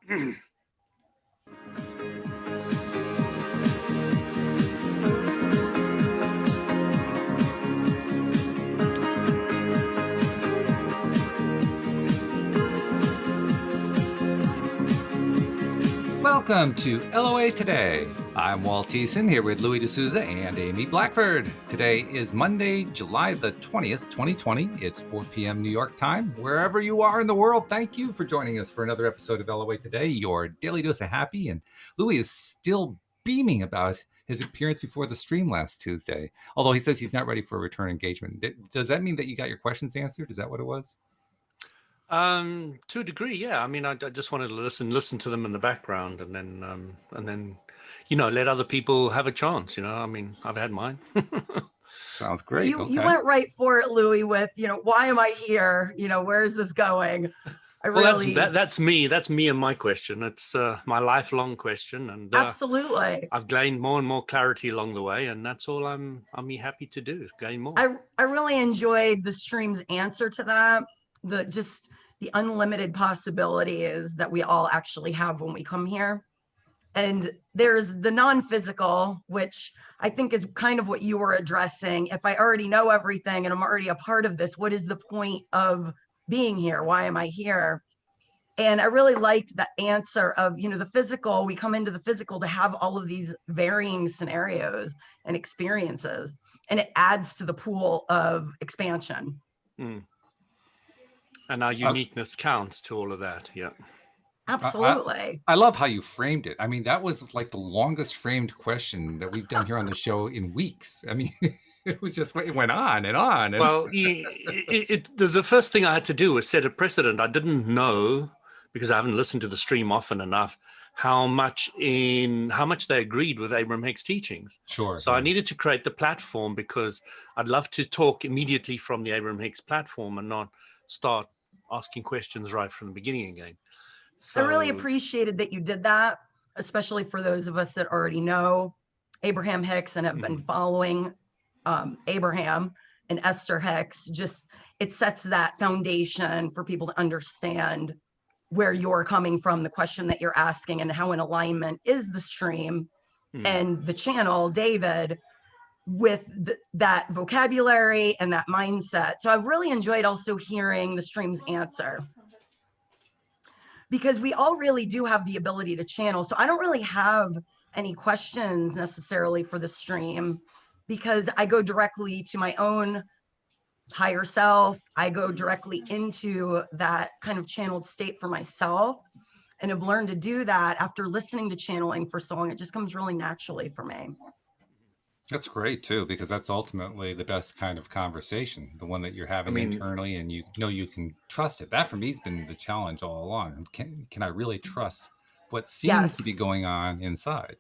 Welcome to LOA Today. I'm Walt here with Louis D'Souza and Amy Blackford. Today is Monday, July the 20th, 2020. It's 4 p.m. New York time. Wherever you are in the world, thank you for joining us for another episode of LOA Today, your daily dose of happy. And Louis is still beaming about his appearance before the stream last Tuesday, although he says he's not ready for a return engagement. Does that mean that you got your questions answered? Is that what it was? To a degree, yeah. I mean, I just wanted to listen to them in the background, and then, let other people have a chance. I mean, I've had mine. Sounds great. You went right for it, Louis. With why am I here? Where is this going? That's me. That's me and my question. It's my lifelong question, and absolutely, I've gained more and more clarity along the way, and that's all I'm happy to do is gain more. I really enjoyed the stream's answer to that. The unlimited possibilities that we all actually have when we come here. And there's the non-physical, which I think is kind of what you were addressing. If I already know everything and I'm already a part of this, what is the point of being here? Why am I here? And I really liked the answer of, the physical. We come into the physical to have all of these varying scenarios and experiences, and it adds to the pool of expansion. And our uniqueness counts to all of that. Yeah. Absolutely. I love how you framed it. I mean, that was like the longest framed question that we've done here on the show in weeks. I mean, it went on and on. Well, the first thing I had to do was set a precedent. I didn't know, because I haven't listened to the stream often enough, how much they agreed with Abraham Hicks' teachings. Sure. So I needed to create the platform, because I'd love to talk immediately from the Abraham Hicks platform and not start asking questions right from the beginning again. So I really appreciated that you did that, especially for those of us that already know Abraham Hicks and have been following Abraham and Esther Hicks. Just, it sets that foundation for people to understand where you're coming from, the question that you're asking, and how in alignment is the stream and the channel, David, with that vocabulary and that mindset. So I've really enjoyed also hearing the stream's answer, because we all really do have the ability to channel. So I don't really have any questions necessarily for the stream, because I go directly to my own higher self. I go directly into that kind of channeled state for myself, and have learned to do that after listening to channeling for so long. It just comes really naturally for me. That's great too, because that's ultimately the best kind of conversation, the one that you're having internally, and you can trust it. That for me has been the challenge all along. Can I really trust what seems to be going on inside?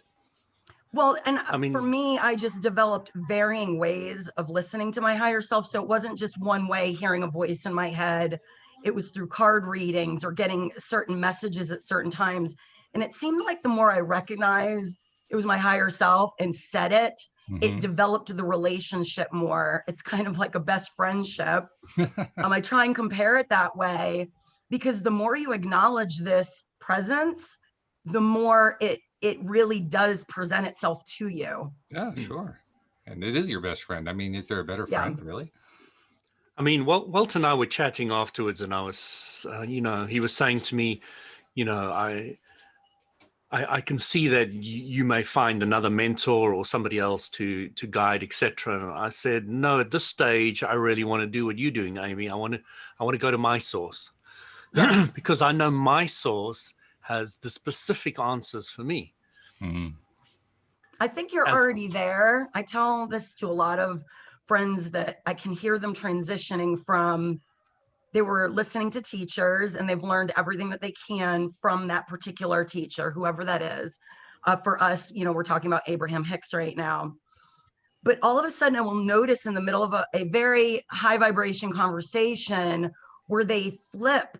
Well, and for me, I just developed varying ways of listening to my higher self. So it wasn't just one way, hearing a voice in my head. It was through card readings or getting certain messages at certain times. And it seemed like the more I recognized it was my higher self and said it, it developed the relationship more. It's kind of like a best friendship. I try and compare it that way, because the more you acknowledge this presence, the more it really does present itself to you. Yeah, sure. And it is your best friend. I mean, is there a better friend, really? I mean, Walt and I were chatting afterwards, and I was, he was saying to me, I can see that you may find another mentor or somebody else to guide, etc. I said, no, at this stage, I really want to do what you're doing, Amy. I want to go to my source, because I know my source has the specific answers for me. I think you're already there. I tell this to a lot of friends that I can hear them transitioning from, they were listening to teachers and they've learned everything that they can from that particular teacher, whoever that is. For us, we're talking about Abraham Hicks right now. But all of a sudden I will notice in the middle of a very high vibration conversation where they flip,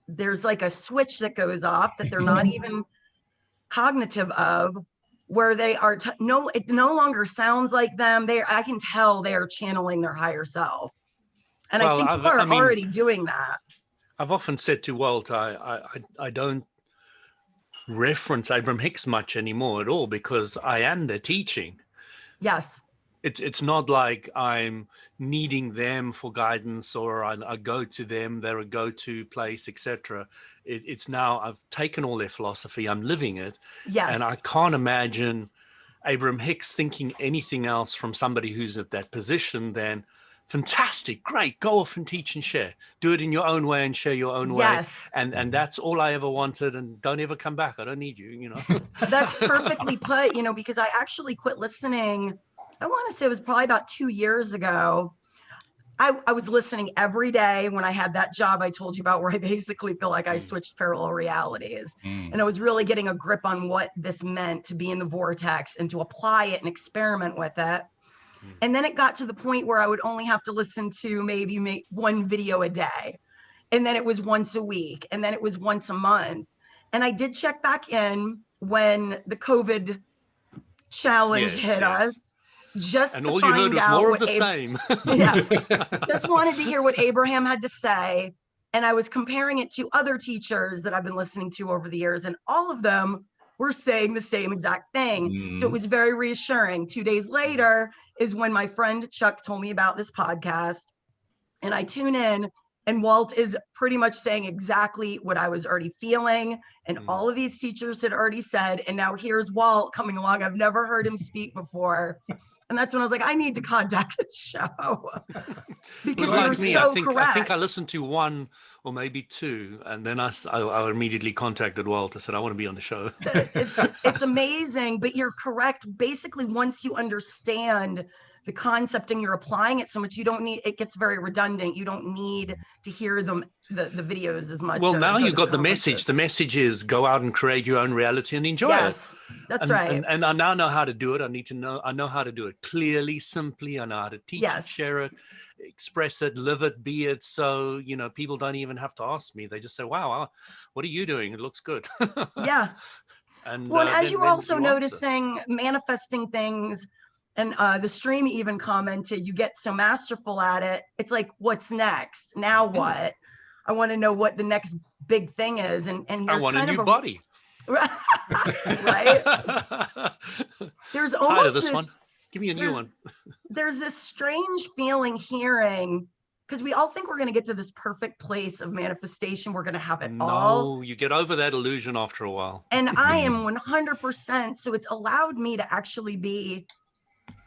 there's like a switch that goes off that they're not even cognitive of, where they are, it no longer sounds like them. I can tell they are channeling their higher self. And I think you are already doing that. I've often said to Walt, I don't reference Abraham Hicks much anymore at all, because I am there teaching. Yes. It's not like I'm needing them for guidance, or I go to them, they're a go-to place, etc. It's now I've taken all their philosophy, I'm living it. Yes. And I can't imagine Abraham Hicks thinking anything else from somebody who's at that position than, fantastic, great, go off and teach and share. Do it in your own way and share your own way. And that's all I ever wanted, and don't ever come back. I don't need you, you know. That's perfectly put, you know, because I actually quit listening. I want to say it was probably about 2 years ago. I was listening every day when I had that job I told you about, where I basically feel like I switched parallel realities. And I was really getting a grip on what this meant to be in the vortex and to apply it and experiment with it. And then it got to the point where I would only have to listen to maybe one video a day. And then it was once a week. And then it was once a month. And I did check back in when the COVID challenge hit us. Just and to all you heard was more of the same. Yeah, just wanted to hear what Abraham had to say. And I was comparing it to other teachers that I've been listening to over the years, and all of them were saying the same exact thing. So it was very reassuring. 2 days later is when my friend Chuck told me about this podcast, and I tune in, and Walt is pretty much saying exactly what I was already feeling, and all of these teachers had already said. And now here's Walt coming along. I've never heard him speak before. And that's when I was like, I need to contact this show. Because you're so correct. I think I listened to one or maybe two, and then I immediately contacted Walt. I said, I want to be on the show. It's amazing, but you're correct. Basically, once you understand the concept and you're applying it so much, you don't need, it gets very redundant. You don't need to hear the videos as much. Well, now you've got the message. The message is go out and create your own reality and enjoy it. That's right. And I now know how to do it. I know how to do it clearly, simply. I know how to teach it, share it, express it, live it, be it. So, you know, people don't even have to ask me. They just say, wow, what are you doing? It looks good. Yeah. And well, as you were also noticing, manifesting things, and the stream even commented, you get so masterful at it. It's like, what's next? Now what? I want to know what the next big thing is. And I want a new body. Right? There's almost this one. Give me a new one. There's this strange feeling hearing, because we all think we're going to get to this perfect place of manifestation. We're going to have it all. No, you get over that illusion after a while. And I am 100%. So it's allowed me to actually be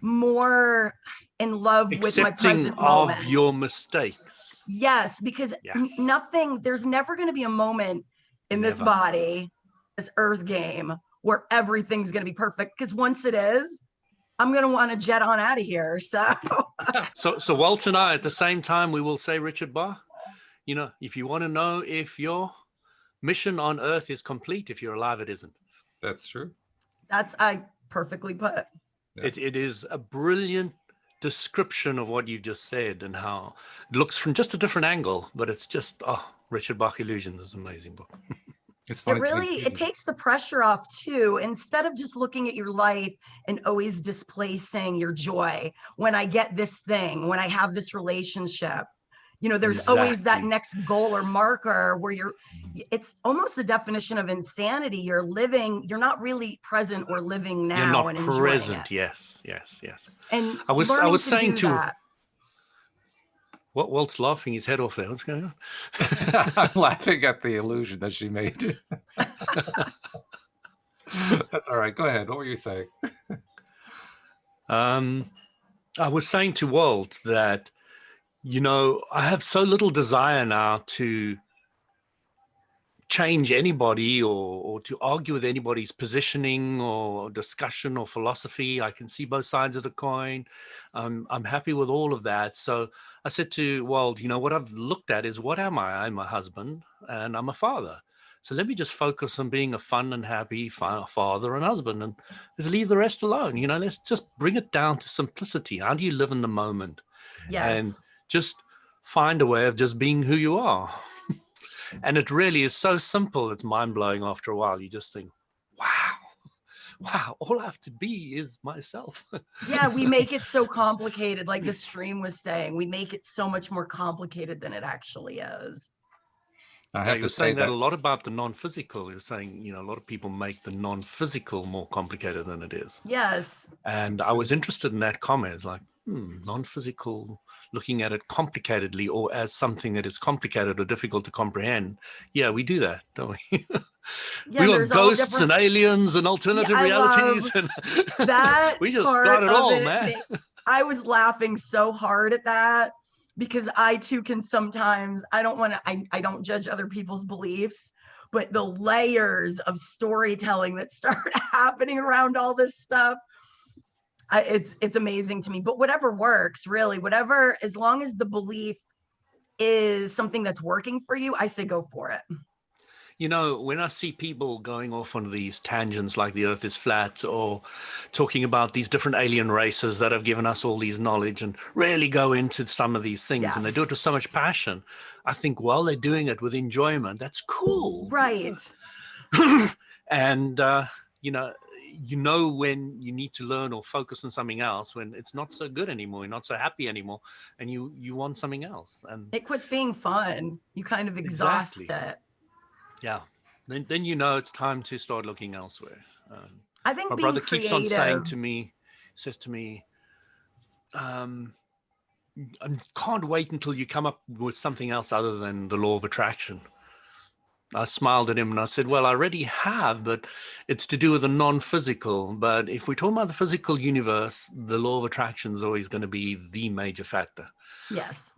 more in love with my present moment. Of your mistakes. Yes, because there's never going to be a moment in this body, this earth game, where everything's going to be perfect. Because once it is, I'm going to want to jet on out of here. So Walt and I, at the same time, we will say, Richard Bach, you know, if you want to know if your mission on earth is complete, if you're alive, it isn't. That's true. I perfectly put. Yeah. It is a brilliant description of what you've just said, and how it looks from just a different angle, but it's just, Richard Bach Illusions is an amazing book. It's funny. It takes the pressure off too. Instead of just looking at your life and always displacing your joy. When I get this thing, when I have this relationship, you know, there's always that next goal or marker where it's almost the definition of insanity. You're not really present or living now. You're not and present. It. Yes. And I was saying to Walt's laughing his head off there. What's going on? I'm laughing at the illusion that she made. That's all right. Go ahead. What were you saying? I was saying to Walt that, you know, I have so little desire now to change anybody or to argue with anybody's positioning or discussion or philosophy. I can see both sides of the coin. I'm happy with all of that. So I said to Walt, you know, what I've looked at is, what am I? I'm a husband and I'm a father. So let me just focus on being a fun and happy father and husband, and just leave the rest alone. You know, let's just bring it down to simplicity. How do you live in the moment? Yes. And just find a way of just being who you are. And it really is so simple. It's mind-blowing after a while. You just think, wow, all I have to be is myself. Yeah, we make it so complicated. Like the stream was saying, we make it so much more complicated than it actually is. I have you to were say saying that that. a lot about the non-physical. You're saying, a lot of people make the non-physical more complicated than it is. Yes. And I was interested in that comment, like, non-physical, looking at it complicatedly or as something that is complicated or difficult to comprehend. Yeah, we do that, don't we? Yeah, We and got there's all ghosts different. and aliens and Yeah, alternative I love realities. And that we just got part it of all, it. man. I was laughing so hard at that because I too can sometimes, I don't want to, I don't judge other people's beliefs, but the layers of storytelling that start happening around all this stuff, it's amazing to me. But whatever works, really, whatever, as long as the belief is something that's working for you, I say go for it. When I see people going off on these tangents like the earth is flat or talking about these different alien races that have given us all these knowledge and really go into some of these things, Yeah. and they do it with so much passion, I think while they're doing it with enjoyment, that's cool. Right. And, when you need to learn or focus on something else, when it's not so good anymore, you're not so happy anymore, and you want something else. And It quits being fun. You kind of exhaust it. Yeah, then it's time to start looking elsewhere. I think My being brother keeps on saying creative. to me, I can't wait until you come up with something else other than the law of attraction. I smiled at him and I said, well, I already have, but it's to do with the non-physical. But if we're talking about the physical universe, the law of attraction is always going to be the major factor. Yes.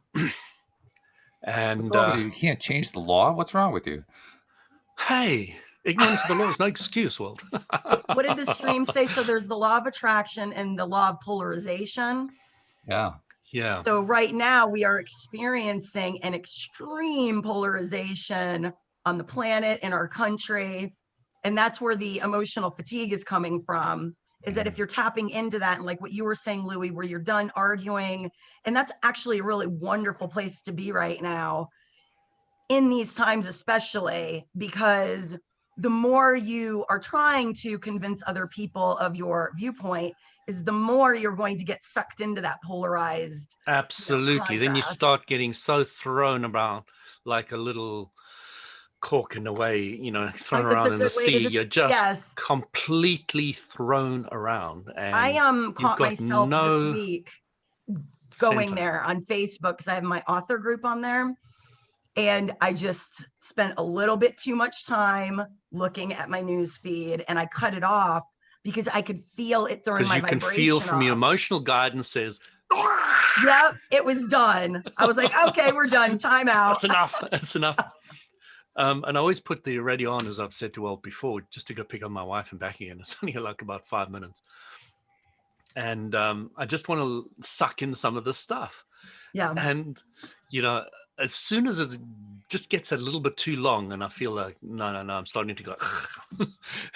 And What's wrong with you? You can't change the law? What's wrong with you? hey, ignorance of the law is no excuse, Walt. What did the stream say? So there's the law of attraction and the law of polarization. Yeah. Yeah. So right now we are experiencing an extreme polarization on the planet, in our country. And that's where the emotional fatigue is coming from, is that if you're tapping into that, and like what you were saying, Louis, where you're done arguing, and that's actually a really wonderful place to be right now in these times, especially because the more you are trying to convince other people of your viewpoint, is the more you're going to get sucked into that polarized. Absolutely. Then you contrast. start getting so thrown about like a little cork in a way, thrown That's a around in the good way to sea. You're just yes. completely thrown around. And I caught got myself this no week going center. there on Facebook because I have my author group on there. And I just spent a little bit too much time looking at my news feed, and I cut it off because I could feel it throwing my vibration. Because you can feel from off. your emotional guidance says, yep, it was done. I was like, okay, we're done. Time out. that's enough. That's enough. And I always put the radio on, as I've said to Walt before, just to go pick up my wife and back again. It's only like about 5 minutes. And I just want to suck in some of this stuff. Yeah. And, as soon as it just gets a little bit too long and I feel like, no, I'm starting to go,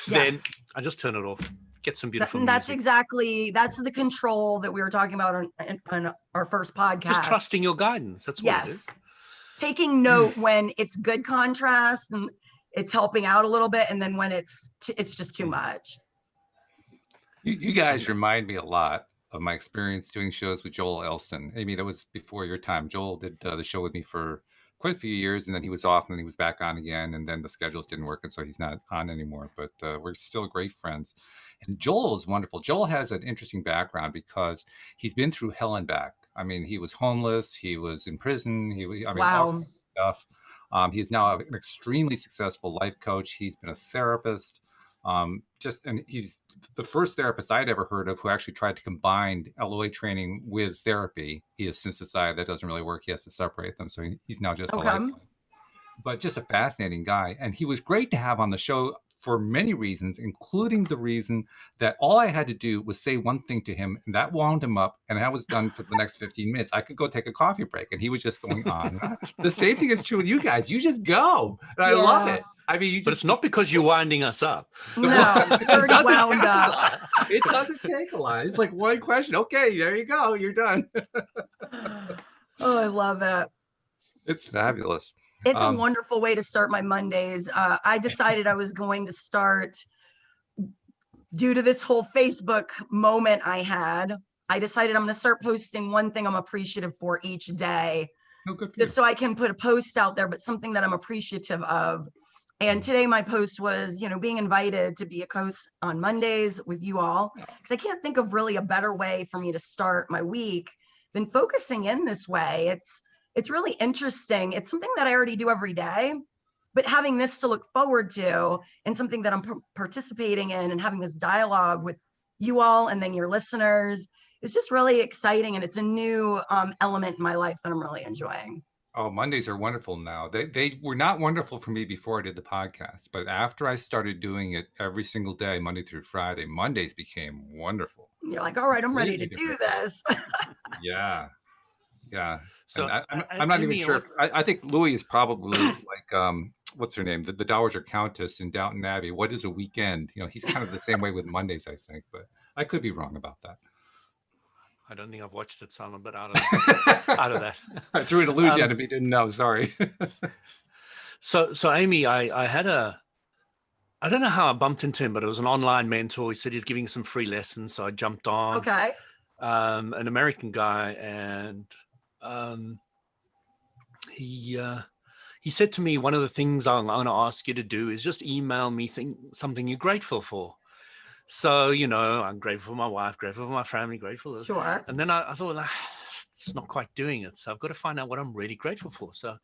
then Yes. I just turn it off, get some beautiful That's music. that's the control that we were talking about on our first podcast. Just trusting your guidance. That's what it is. Taking note when it's good contrast and it's helping out a little bit, and then when it's just too much. You guys remind me a lot of my experience doing shows with Joel Elston. Amy, that was before your time. Joel did the show with me for quite a few years, and then he was off, and then he was back on again, and then the schedules didn't work, and so he's not on anymore. But we're still great friends. And Joel is wonderful. Joel has an interesting background because he's been through hell and back. I mean, he was homeless. He was in prison. Wow. Stuff. He's now an extremely successful life coach. He's been a therapist. And he's the first therapist I'd ever heard of who actually tried to combine LOA training with therapy. He has since decided that doesn't really work. He has to separate them. So he's now just a life coach. But just a fascinating guy. And he was great to have on the show for many reasons, including the reason that all I had to do was say one thing to him, and that wound him up, and I was done for the next 15 minutes. I could go take a coffee break, and he was just going on. The same thing is true with you guys. You just go. And I love it. I mean, but it's not because you're winding us up. No, you're already wound up. It doesn't take a lot. It's like one question. Okay, there you go. You're done. Oh, I love it. It's fabulous. It's a wonderful way to start my Mondays. I decided I was going to start, due to this whole Facebook moment I decided I'm going to start posting one thing I'm appreciative for each day. Oh, good for you. just so I can put a post out there, but something that I'm appreciative of. And today my post was, being invited to be a host on Mondays with you all, because I can't think of really a better way for me to start my week than focusing in this way. It's really interesting. It's something that I already do every day, but having this to look forward to and something that I'm participating in and having this dialogue with you all and then your listeners is just really exciting. And it's a new element in my life that I'm really enjoying. Oh, Mondays are wonderful now. They were not wonderful for me before I did the podcast, but after I started doing it every single day, Monday through Friday, Mondays became wonderful. You're like, all right, I'm ready to do this. Yeah. Yeah. So and I'm not even sure. I think Louis is probably like, what's her name? The Dowager Countess in Downton Abbey. What is a weekend? He's kind of the same way with Mondays, I think, but I could be wrong about that. I don't think I've watched it, so I'm a bit out of that. I threw an illusion at him. He didn't know. Sorry. So Amy, I had I don't know how I bumped into him, but it was an online mentor. He said he's giving some free lessons, so I jumped on. Okay. An American guy, and he said to me, one of the things I'm going to ask you to do is just email me something you're grateful for. So, I'm grateful for my wife, grateful for my family, grateful. Sure. And then I thought, it's not quite doing it. So I've got to find out what I'm really grateful for. So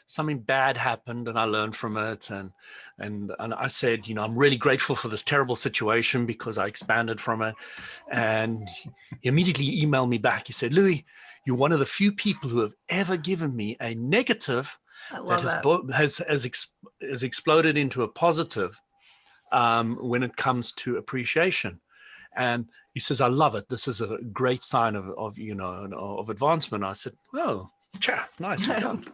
something bad happened and I learned from it. And I said, I'm really grateful for this terrible situation because I expanded from it. And he immediately emailed me back. He said, Louis, you're one of the few people who have ever given me a negative that has exploded into a positive when it comes to appreciation. And he says, I love it. This is a great sign of advancement. I said, oh, nice. Thank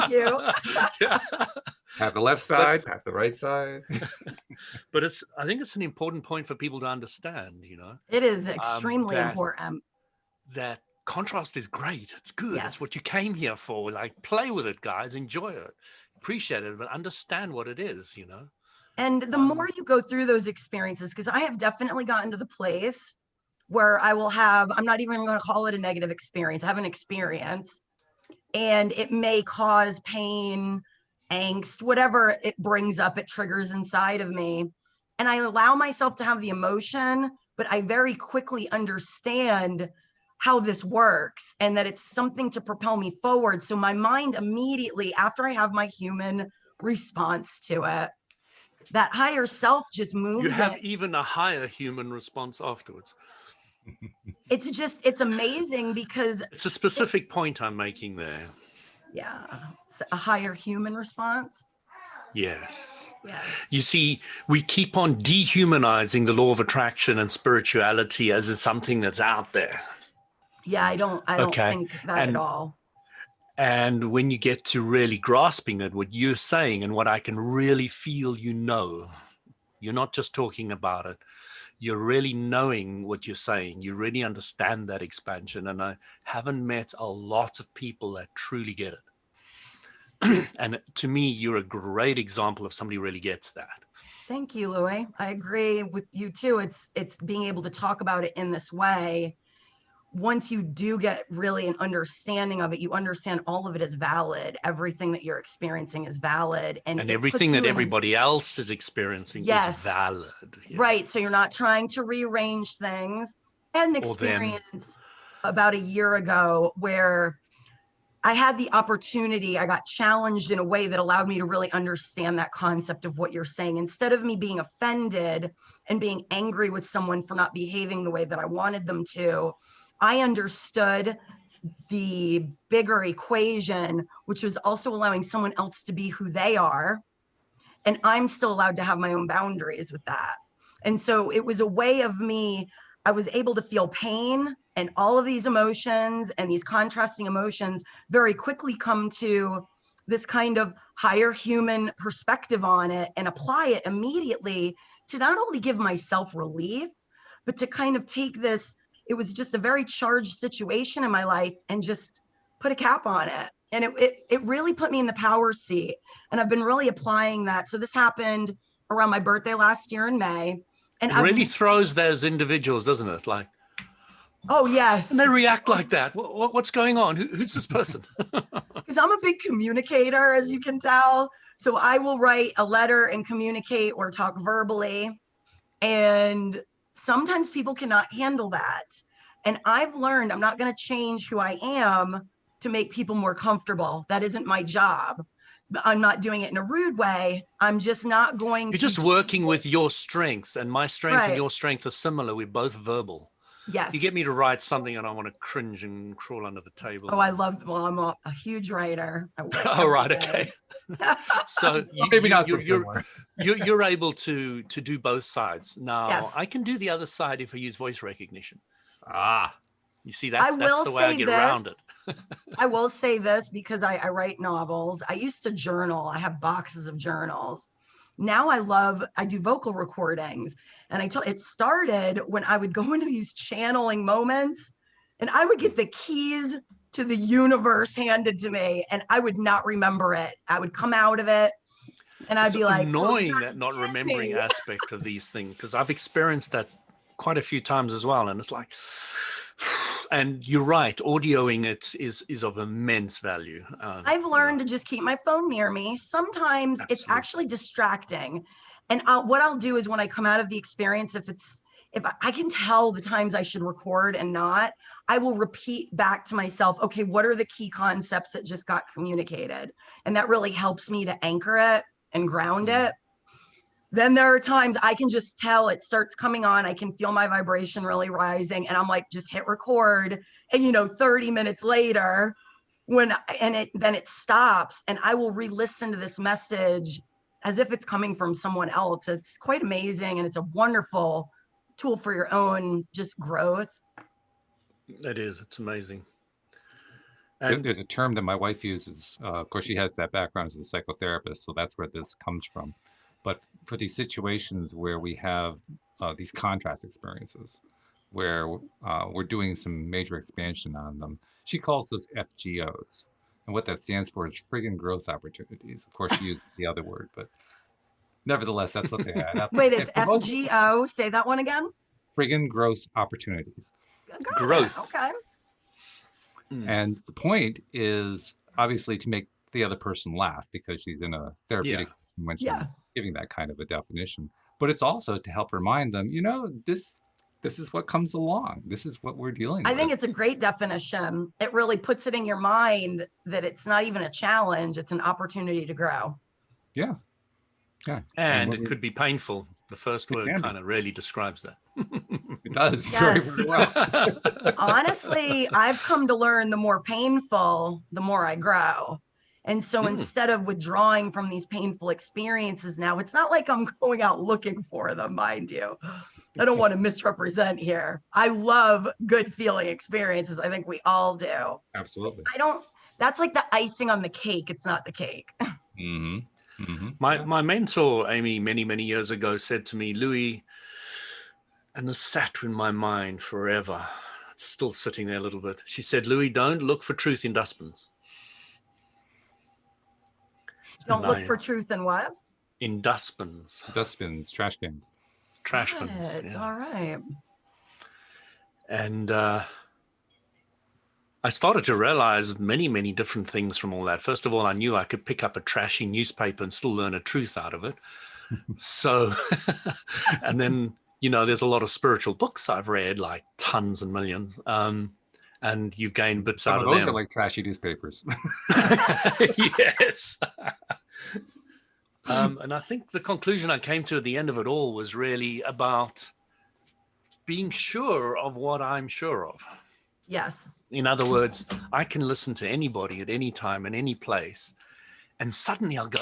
you. Yeah. Have the left side, have the right side. But I think it's an important point for people to understand, It is extremely important. That contrast is great. It's good. Yes. It's what you came here for. Like, play with it, guys. Enjoy it. Appreciate it, but understand what it is, And the more you go through those experiences, because I have definitely gotten to the place where I'm not even going to call it a negative experience. I have an experience and it may cause pain, angst, whatever it brings up, it triggers inside of me. And I allow myself to have the emotion, but I very quickly understand how this works and that it's something to propel me forward. So my mind immediately, after I have my human response to it, that higher self just moves. You have even a higher human response afterwards. It's amazing because it's a specific point I'm making there. Yeah. It's a higher human response. Yes. Yes. You see, we keep on dehumanizing the law of attraction and spirituality as something that's out there. Yeah, I don't think that at all. And when you get to really grasping it, what you're saying and what I can really feel, you're not just talking about it. You're really knowing what you're saying. You really understand that expansion. And I haven't met a lot of people that truly get it. And to me, you're a great example of somebody who really gets that. Thank you, Louis. I agree with you too. It's being able to talk about it in this way. Once you do get really an understanding of it, you understand all of it is valid. Everything that you're experiencing is valid. And everything that everybody else is experiencing is valid. Yeah. Right. So you're not trying to rearrange things. I had an experience about a year ago where I had the opportunity, I got challenged in a way that allowed me to really understand that concept of what you're saying. Instead of me being offended and being angry with someone for not behaving the way that I wanted them to, I understood the bigger equation, which was also allowing someone else to be who they are. And I'm still allowed to have my own boundaries with that. And so it was a way of I was able to feel pain and all of these emotions and these contrasting emotions very quickly come to this kind of higher human perspective on it and apply it immediately to not only give myself relief, but to kind of take this. It was just a very charged situation in my life and just put a cap on it. And it really put me in the power seat. And I've been really applying that. So this happened around my birthday last year in May. And it really throws those individuals, doesn't it? Like, Oh, yes. And they react like that. What's going on? Who's this person? Because I'm a big communicator, as you can tell. So I will write a letter and communicate or talk verbally. And sometimes people cannot handle that. And I've learned I'm not going to change who I am to make people more comfortable. That isn't my job. I'm not doing it in a rude way. I'm just not going You're to. just working with your strengths, and my strength and Right. your strength are similar. We're both verbal. Yes. You get me to write something and I want to cringe and crawl under the table. Oh, I love, well, I'm a huge writer. Oh, right. Okay. So Maybe not so similar. you're able to do both sides. Now, Yes. I can do the other side if I use voice recognition. Ah, You see, that's the way I get around it. I will say this because I write novels. I used to journal. I have boxes of journals. Now I do vocal recordings. And it started when I would go into these channeling moments and I would get the keys to the universe handed to me and I would not remember it. I would come out of it and I'd be like, annoying, that not remembering aspect of these things, because I've experienced that quite a few times as well. And it's like, and you're right, audioing it is of immense value. I've learned to just keep my phone near me. Sometimes it's actually distracting. And what I'll do is when I come out of the experience, if I can tell the times I should record and not, I will repeat back to myself, okay, what are the key concepts that just got communicated? And that really helps me to anchor it and ground it. Then there are times I can just tell it starts coming on. I can feel my vibration really rising and I'm like, just hit record. And 30 minutes later, then it stops and I will re-listen to this message as if it's coming from someone else. It's quite amazing. And it's a wonderful tool for your own just growth. It is. It's amazing. There's a term that my wife uses. Of course, she has that background as a psychotherapist, so that's where this comes from. But for these situations where we have these contrast experiences, where we're doing some major expansion on them, she calls those FGOs. And what that stands for is friggin' growth opportunities. Of course, she used the other word, but nevertheless, that's what they had. Wait, it's FGO. Say that one again. Friggin' growth opportunities. Growth. Okay. And the point is obviously to make the other person laugh because she's in a therapeutic situation when she's giving that kind of a definition. But it's also to help remind them, this is what comes along. This is what we're dealing with. I think it's a great definition. It really puts it in your mind that it's not even a challenge. It's an opportunity to grow. Yeah. And it could be painful. The first word kind of really describes that. It does very, very well. Honestly, I've come to learn the more painful, the more I grow. And so instead of withdrawing from these painful experiences now, it's not like I'm going out looking for them, mind you. I don't want to misrepresent here. I love good feeling experiences. I think we all do. Absolutely. That's like the icing on the cake. It's not the cake. Mm-hmm. Mm-hmm. My mentor, Amy, many, many years ago said to me, Louis, and this sat in my mind forever. It's still sitting there a little bit. She said, Louis, don't look for truth in dustbins. Don't look for truth in what? In dustbins. Dustbins, trash cans. Trash bins. It's all right. And I started to realize many, many different things from all that. First of all, I knew I could pick up a trashy newspaper and still learn a truth out of it. So, and then, there's a lot of spiritual books I've read, like tons and millions. And you've gained bits out of them. Those are like trashy newspapers. Yes. And I think the conclusion I came to at the end of it all was really about being sure of what I'm sure of. Yes. In other words, I can listen to anybody at any time in any place, and suddenly I'll go,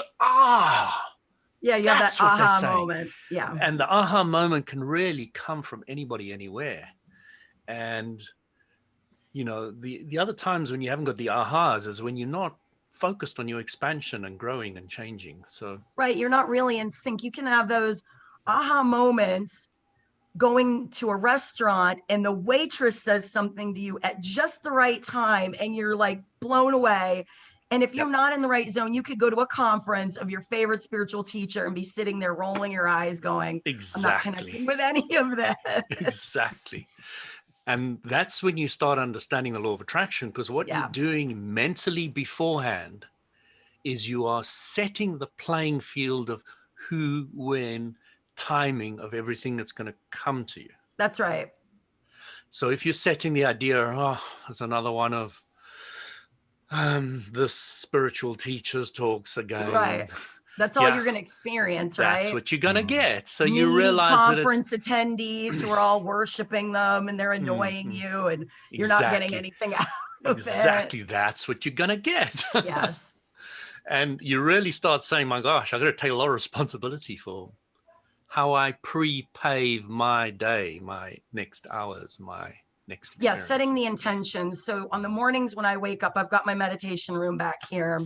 yeah, that's that what aha moment. Yeah. And the aha moment can really come from anybody, anywhere. And, the other times when you haven't got the ahas is when you're not focused on your expansion and growing and changing. So right, you're not really in sync. You can have those aha moments going to a restaurant and the waitress says something to you at just the right time and you're like blown away. And if you're not in the right zone, you could go to a conference of your favorite spiritual teacher and be sitting there rolling your eyes going, exactly. I'm not connecting with any of that. Exactly. And that's when you start understanding the law of attraction, because what you're doing mentally beforehand is you are setting the playing field of who, when, timing of everything that's going to come to you. That's right. So if you're setting the idea, oh, there's another one of this spiritual teacher's talks again. Right. That's all you're going to experience, right? That's what you're going to get. So Needy you realize that it's conference attendees who are all worshiping them and they're annoying you and you're not getting anything out of it. Exactly. That's what you're going to get. Yes. And you really start saying, my gosh, I've got to take a lot of responsibility for how I pre-pave my day, my next hours, my next experience. Yeah, setting the intentions. So on the mornings when I wake up, I've got my meditation room back here.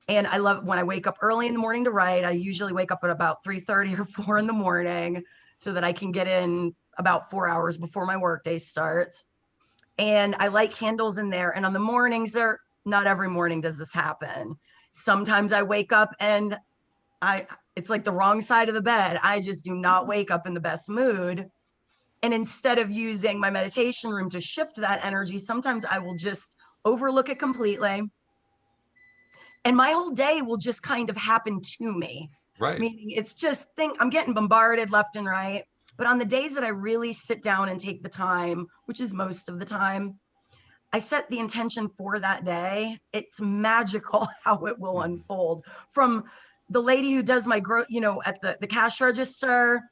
And I love when I wake up early in the morning to write. I usually wake up at about 3:30 or 4 in the morning so that I can get in about 4 hours before my workday starts. And I light candles in there. And on the mornings, not every morning does this happen. Sometimes I wake up and it's like the wrong side of the bed. I just do not wake up in the best mood. And instead of using my meditation room to shift that energy, sometimes I will just overlook it completely. And my whole day will just kind of happen to me. Right. Meaning it's just I'm getting bombarded left and right. But on the days that I really sit down and take the time, which is most of the time, I set the intention for that day. It's magical how it will unfold. From the lady who does my at the cash register,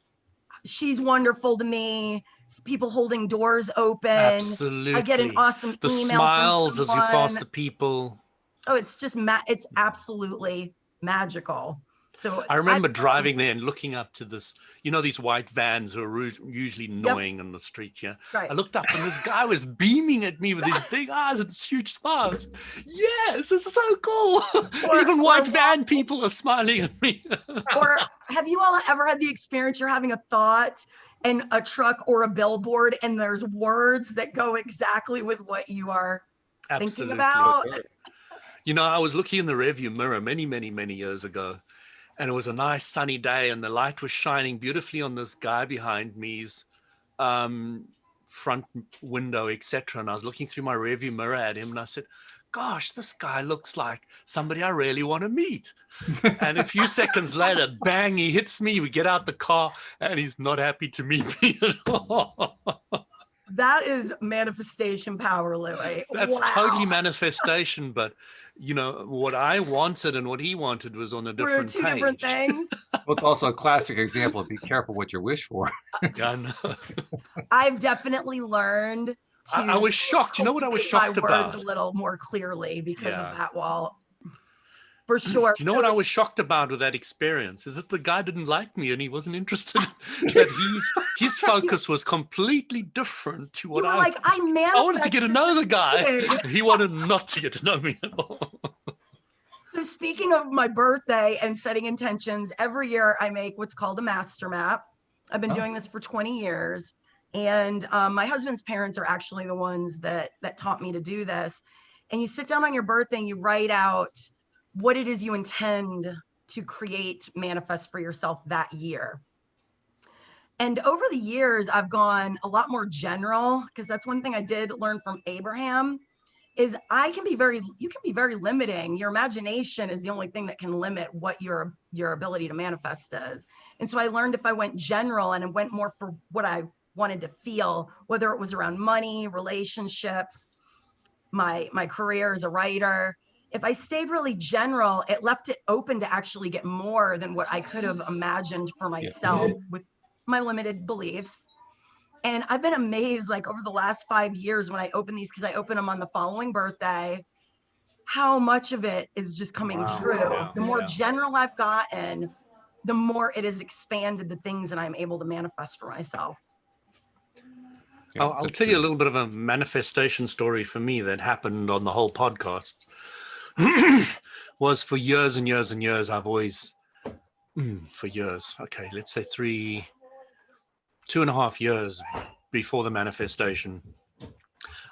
she's wonderful to me. People holding doors open. Absolutely. I get an awesome the email smiles from as you pass the people. Oh, it's just it's absolutely magical. So I remember driving there and looking up to this, these white vans who are usually annoying on the street. Yeah. Right. I looked up and this guy was beaming at me with his big eyes and huge smiles. Yes, this is so cool. Even white van people are smiling at me. Or have you all ever had the experience you're having a thought and a truck or a billboard and there's words that go exactly with what you are thinking about? I was looking in the rearview mirror many, many, many years ago, and it was a nice sunny day, and the light was shining beautifully on this guy behind me's front window, etc. And I was looking through my rearview mirror at him, and I said, "Gosh, this guy looks like somebody I really want to meet." And a few seconds later, bang! He hits me. We get out the car, and he's not happy to meet me at all. That is manifestation power, Louie. That's totally manifestation, but what I wanted and what he wanted was on a different page. We're two different things. Well, it's also a classic example of be careful what you wish for. Yeah, I know. I've definitely learned to I was shocked. You know what I was shocked about? Words a little more clearly because of that, Walt. For sure. You know what I was shocked about with that experience is that the guy didn't like me and he wasn't interested. That his focus was completely different to what I wanted to get to know the guy. He wanted not to get to know me at all. So speaking of my birthday and setting intentions, every year I make what's called a master map. I've been doing this for 20 years. And my husband's parents are actually the ones that taught me to do this. And you sit down on your birthday and you write out what it is you intend to create, manifest for yourself that year. And over the years, I've gone a lot more general, because that's one thing I did learn from Abraham, is you can be very limiting. Your imagination is the only thing that can limit what your ability to manifest is. And so I learned if I went general and it went more for what I wanted to feel, whether it was around money, relationships, my career as a writer, if I stayed really general, it left it open to actually get more than what I could have imagined for myself with my limited beliefs. And I've been amazed, like over the last 5 years when I open these, because I open them on the following birthday, how much of it is just coming true. Yeah, the more general I've gotten, the more it has expanded the things that I'm able to manifest for myself. Yeah, I'll tell you a little bit of a manifestation story for me that happened on the whole podcast. Was for years and years and years, I've always, for years, okay, let's say 2.5 years before the manifestation,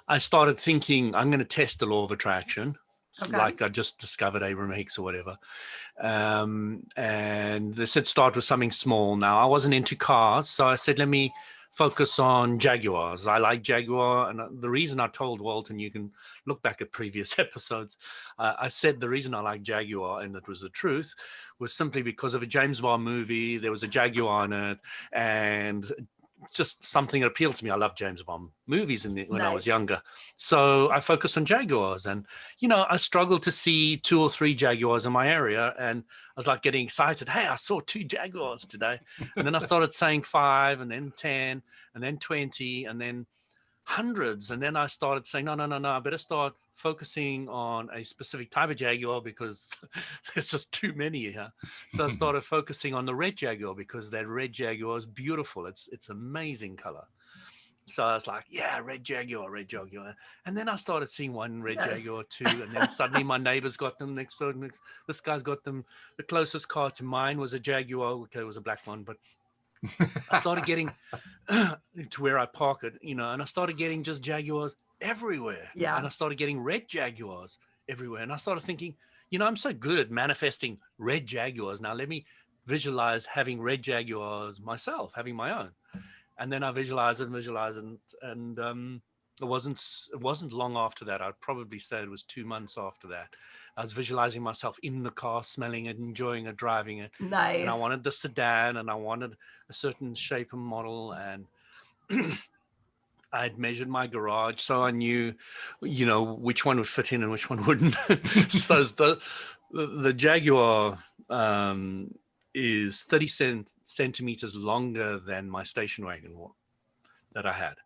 I started thinking I'm going to test the law of attraction. Okay. Like I just discovered Abraham Hicks or whatever. And they said start with something small. Now, I wasn't into cars, so I said, let me focus on Jaguars. I like Jaguar, and the reason I told Walt, and you can look back at previous episodes, I said the reason I like Jaguar, and it was the truth, was simply because of a James Bond movie. There was a Jaguar in it, and just something that appealed to me. I love James Bond movies when I was younger. So I focused on Jaguars, and, I struggled to see 2 or 3 Jaguars in my area. And I was like getting excited. Hey, I saw 2 Jaguars today. And then I started saying 5, and then 10, and then 20, and then hundreds. And then I started saying, no, I better start focusing on a specific type of Jaguar because there's just too many here. So I started focusing on the red Jaguar because that red Jaguar is beautiful. It's amazing color. So I was like, yeah, red Jaguar. And then I started seeing one red Jaguar, 2. And then suddenly my neighbors got them. Next, this guy's got them. The closest car to mine was a Jaguar. Okay, it was a black one, but I started getting to where I park it, and I started getting just Jaguars everywhere. Yeah. And I started getting red Jaguars everywhere. And I started thinking, I'm so good at manifesting red Jaguars. Now let me visualize having red Jaguars myself, having my own. And then I visualized it, and it wasn't long after that. I'd probably say it was 2 months after that. I was visualizing myself in the car, smelling it, enjoying it, driving it. Nice. And I wanted the sedan, and I wanted a certain shape and model. And I had measured my garage, so I knew, which one would fit in and which one wouldn't. So the Jaguar is 30 centimeters longer than my station wagon that I had.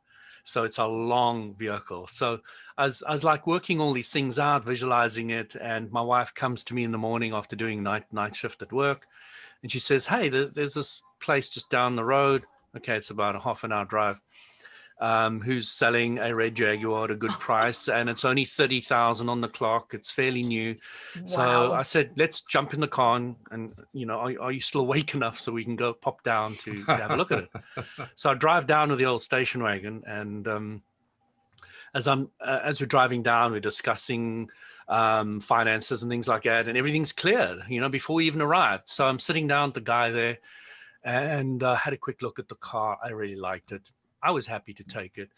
So it's a long vehicle. So I was like working all these things out, visualizing it. And my wife comes to me in the morning after doing night shift at work. And she says, hey, there's this place just down the road. Okay, it's about a half an hour drive. Who's selling a red Jaguar at a good price, and it's only 30,000 on the clock. It's fairly new. Wow. So I said, let's jump in the car, and are you still awake enough so we can go pop down to have a look at it? So I drive down with the old station wagon, and as we're driving down, we're discussing finances and things like that, and everything's clear, before we even arrived. So I'm sitting down with the guy there, and had a quick look at the car. I really liked it. I was happy to take it.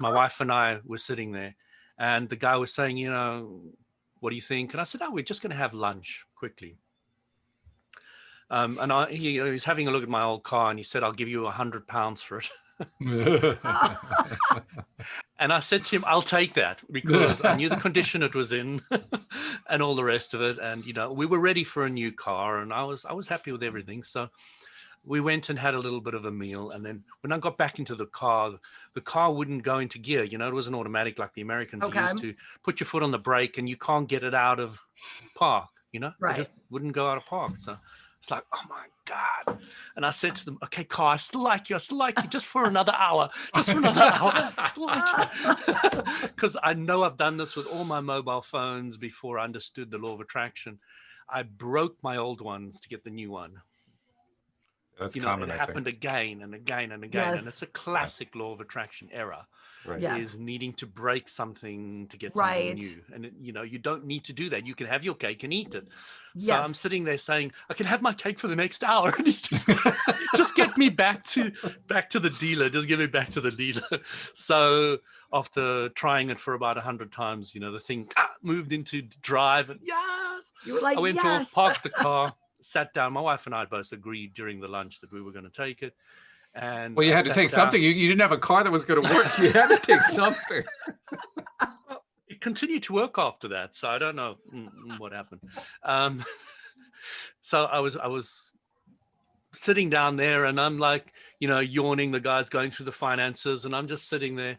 My wife and I were sitting there, and the guy was saying, what do you think? And I said, we're just going to have lunch quickly. And he was having a look at my old car, and he said, I'll give you £100 for it. And I said to him, I'll take that, because I knew the condition it was in and all the rest of it. And, we were ready for a new car, and I was happy with everything. So we went and had a little bit of a meal. And then when I got back into the car wouldn't go into gear. It was an automatic like the Americans used to. Put your foot on the brake and you can't get it out of park, Right. It just wouldn't go out of park. So it's like, oh my God. And I said to them, okay, car, I still like you just for another hour. I still like you. Because I know I've done this with all my mobile phones before I understood the law of attraction. I broke my old ones to get the new one. That's common. It happened again and again and again. Yes. And it's a classic law of attraction error. Right. Yes. Is needing to break something to get something new. And you don't need to do that. You can have your cake and eat it. So I'm sitting there saying, I can have my cake for the next hour. And just get me back to the dealer. Just get me back to the dealer. So after trying it for about 100 times, the thing moved into drive, and yes, you were like, I went yes. off, parked the car, sat down. My wife and I both agreed during the lunch that we were going to take it. And well, you had to take something. You didn't have a car that was going to work. So you had to take something. Well, it continued to work after that. So I don't know what happened. So I was sitting down there, and I'm like, yawning. The guy's going through the finances, and I'm just sitting there.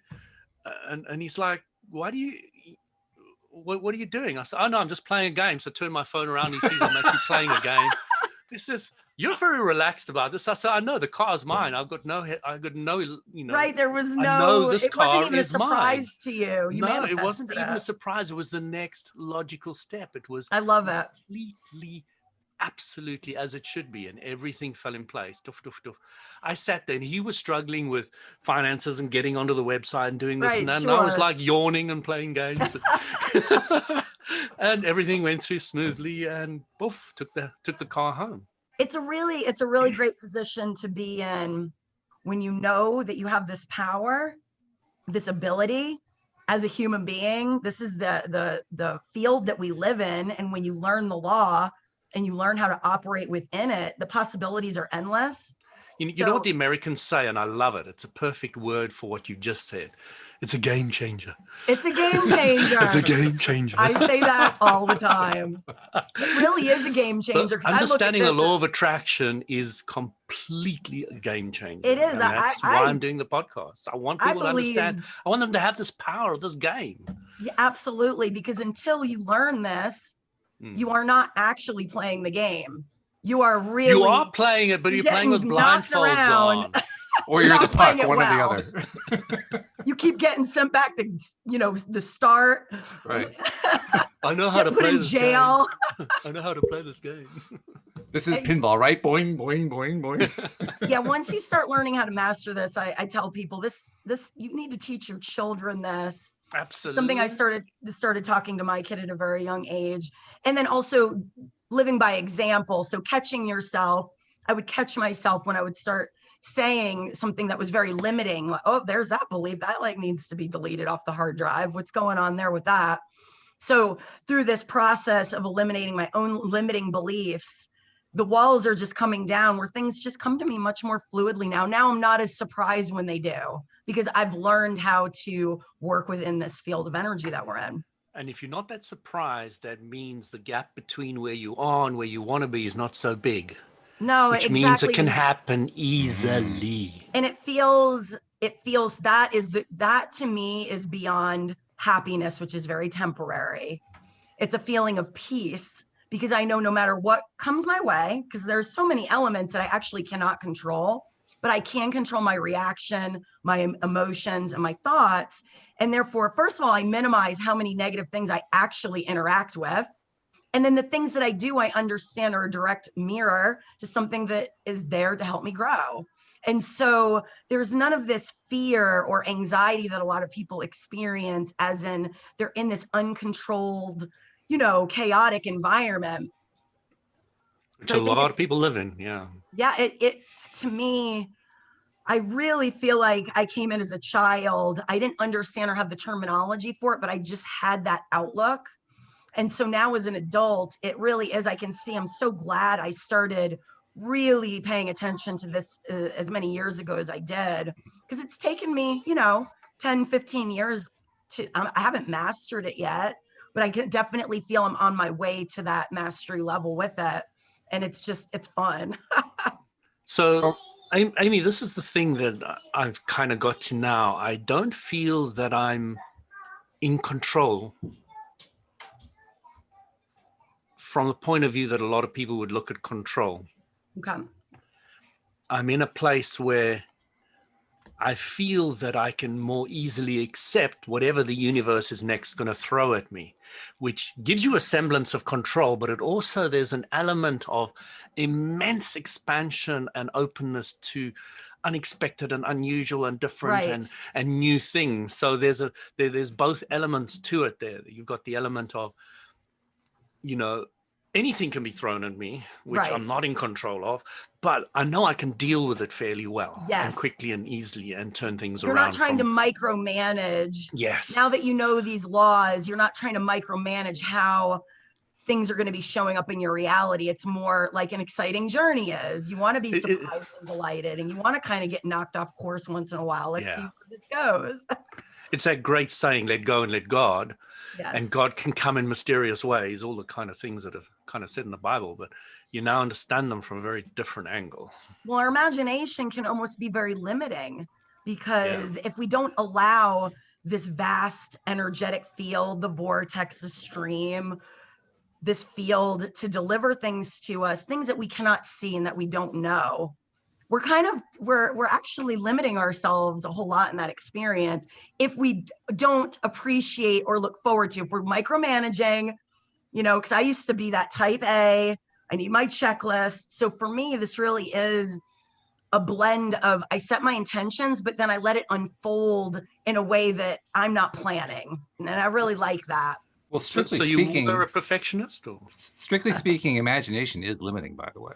And he's like, what are you doing? I said, oh no, I'm just playing a game. So I turn my phone around, and he sees I'm actually playing a game. He says, you're very relaxed about this. I said, I know the car's mine. I've got no, Right. There was no, I know this car wasn't even is a surprise mine. to you. No, it wasn't even a surprise. It was the next logical step. It was I love it. Completely, absolutely as it should be. And everything fell in place. Doof, doof, doof. I sat there, and he was struggling with finances and getting onto the website and doing this and that. Sure. And I was like yawning and playing games. And everything went through smoothly, and poof, took the car home. It's a really great position to be in when you know that you have this power, this ability as a human being. This is the field that we live in. And when you learn the law and you learn how to operate within it, the possibilities are endless. You know what the Americans say, and I love it. It's a perfect word for what you just said. It's a game changer. It's a game changer. It's a game changer. I say that all the time. It really is a game changer. Understanding the law of attraction is completely a game changer. It is. And that's why I'm doing the podcast. I want people to understand. I want them to have this power of this game. Yeah, absolutely. Because until you learn this, you are not actually playing the game. You are really. You are playing it, but you're playing with blindfolds on. Or you're the puck, one or the other. You keep getting sent back to, the start. Right. I know how to play this jail. game. I know how to play this game. This is pinball, right? Boing, boing, boing, boing. Yeah, once you start learning how to master this, I tell people this you need to teach your children this. Absolutely. Something I started talking to my kid at a very young age. And then also living by example. So catching yourself, I would catch myself when I would start saying something that was very limiting. Like, oh, there's that belief that needs to be deleted off the hard drive. What's going on there with that? So through this process of eliminating my own limiting beliefs, the walls are just coming down where things just come to me much more fluidly now. Now I'm not as surprised when they do because I've learned how to work within this field of energy that we're in. And if you're not that surprised, that means the gap between where you are and where you want to be is not so big. No, which exactly. means it can happen easily. And it feels that to me is beyond happiness, which is very temporary. It's a feeling of peace because I know no matter what comes my way, because there's so many elements that I actually cannot control, but I can control my reaction, my emotions, and my thoughts. And therefore, first of all, I minimize how many negative things I actually interact with. And then the things that I do, I understand are a direct mirror to something that is there to help me grow. And so there's none of this fear or anxiety that a lot of people experience, as in they're in this uncontrolled, chaotic environment. Which a lot of people live in, yeah. Yeah, it to me, I really feel like I came in as a child. I didn't understand or have the terminology for it, but I just had that outlook. And so now as an adult, it really is, I can see, I'm so glad I started really paying attention to this as many years ago as I did, because it's taken me, 10, 15 years I haven't mastered it yet, but I can definitely feel I'm on my way to that mastery level with it. And it's fun. So Amy, this is the thing that I've kind of got to now. I don't feel that I'm in control from the point of view that a lot of people would look at control. Okay. I'm in a place where I feel that I can more easily accept whatever the universe is next going to throw at me, which gives you a semblance of control, but there's an element of immense expansion and openness to unexpected and unusual and different, right, and new things. So there's both elements to it there. You've got the element of, anything can be thrown at me, which right, I'm not in control of, but I know I can deal with it fairly well, yes, and quickly and easily, and turn things around. You're not trying to micromanage. Yes. Now that you know these laws, you're not trying to micromanage how things are going to be showing up in your reality. It's more like an exciting journey is. You want to be surprised and delighted, and you want to kind of get knocked off course once in a while. Let's see where it goes. It's that great saying, let go and let God. Yes. And God can come in mysterious ways, all the kind of things that have kind of said in the Bible, but you now understand them from a very different angle. Well, our imagination can almost be very limiting because if we don't allow this vast energetic field, the vortex, the stream, this field to deliver things to us, things that we cannot see and that we don't know, we're actually limiting ourselves a whole lot in that experience if we don't appreciate or look forward to. If we're micromanaging, because I used to be that type A, I need my checklist. So for me, this really is a blend of, I set my intentions, but then I let it unfold in a way that I'm not planning. And I really like that. Well, strictly so speaking, you were a perfectionist? Or? Strictly speaking, imagination is limiting, by the way.